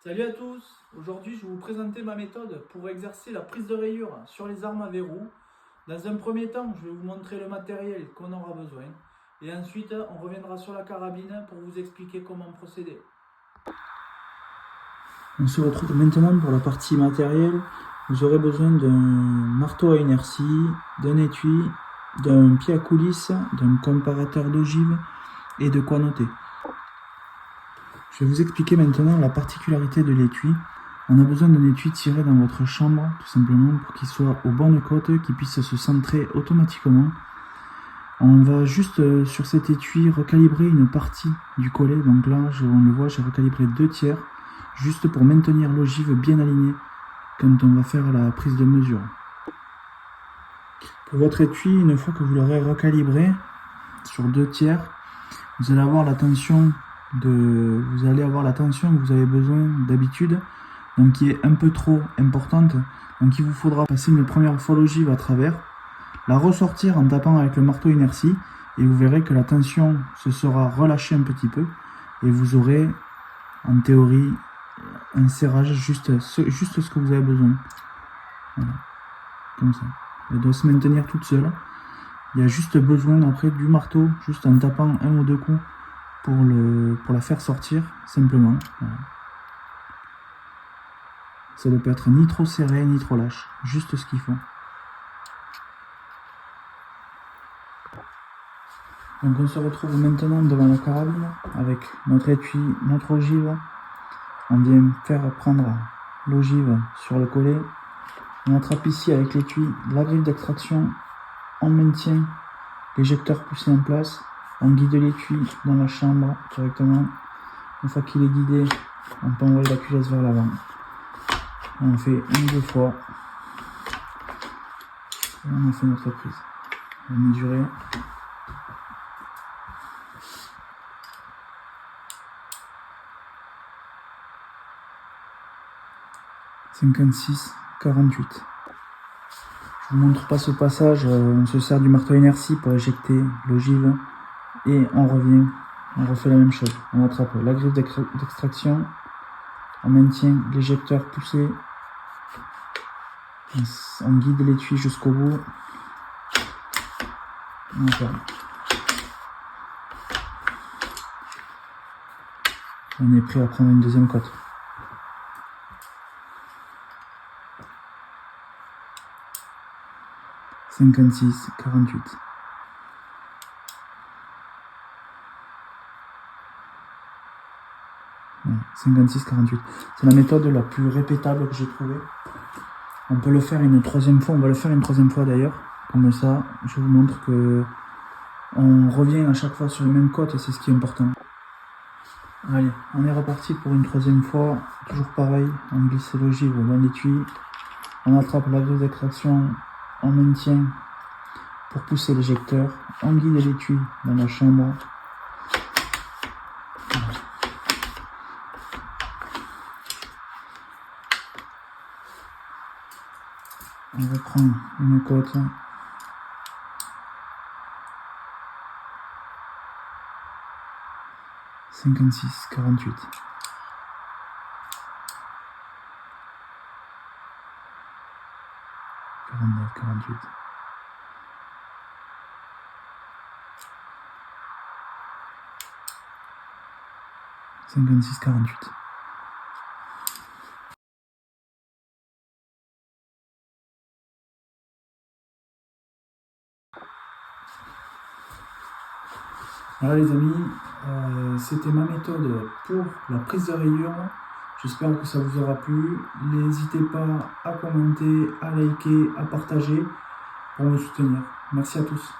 Salut à tous, aujourd'hui je vais vous présenter ma méthode pour exercer la prise de rayure sur les armes à verrou. Dans un premier temps, je vais vous montrer le matériel qu'on aura besoin et ensuite on reviendra sur la carabine pour vous expliquer comment procéder. On se retrouve maintenant pour la partie matérielle. Vous aurez besoin d'un marteau à inertie, d'un étui, d'un pied à coulisse, d'un comparateur d'ogive et de quoi noter. Je vais vous expliquer maintenant la particularité de l'étui. On a besoin d'un étui tiré dans votre chambre, tout simplement, pour qu'il soit aux bonnes côtes, qu'il puisse se centrer automatiquement. On va juste sur cet étui recalibrer une partie du collet. Donc là, on le voit, j'ai recalibré 2 tiers, juste pour maintenir l'ogive bien alignée quand on va faire la prise de mesure. Pour votre étui, une fois que vous l'aurez recalibré sur 2 tiers, vous allez avoir la tension que vous avez besoin d'habitude, donc qui est un peu trop importante. Donc il vous faudra passer une première fois l'ogive à travers, la ressortir en tapant avec le marteau inertie, et vous verrez que la tension se sera relâchée un petit peu, et vous aurez en théorie un serrage juste ce que vous avez besoin. Voilà, comme ça. Elle doit se maintenir toute seule. Il y a juste besoin après du marteau, juste en tapant 1 ou 2 coups pour la faire sortir, simplement. Voilà. Ça ne peut être ni trop serré, ni trop lâche. Juste ce qu'il faut. Donc on se retrouve maintenant devant la carabine avec notre étui, notre ogive. On vient faire prendre l'ogive sur le collet. On attrape ici avec l'étui la griffe d'extraction. On maintient l'éjecteur poussé en place. On guide l'étui dans la chambre correctement. Une fois qu'il est guidé, on peut envoyer la culasse vers l'avant. On fait 1 ou 2 fois. Et on a fait notre prise. On va mesurer. « 56,48 ». Je vous montre pas ce passage. On se sert du marteau inertie pour éjecter l'ogive. Et on revient, on refait la même chose. On attrape la griffe d'extraction, on maintient l'éjecteur poussé, on guide l'étui jusqu'au bout, on ferme. On est prêt à prendre une deuxième cote. « 56,48 ». 56,48. C'est la méthode la plus répétable que j'ai trouvée. On peut le faire une 3e fois, on va le faire une 3e fois d'ailleurs. Comme ça, je vous montre que on revient à chaque fois sur les mêmes cotes et c'est ce qui est important. Allez, on est reparti pour une 3e fois. Toujours pareil, on glisse l'ogive dans l'étui, on attrape la griffe d'extraction, on maintient pour pousser l'éjecteur, on guide l'étui dans la chambre. On reprend une cote. « 56,48 ». 49,48 ». 56,48 ». Voilà les amis, c'était ma méthode pour la prise de rayure. J'espère que ça vous aura plu. N'hésitez pas à commenter, à liker, à partager pour me soutenir. Merci à tous.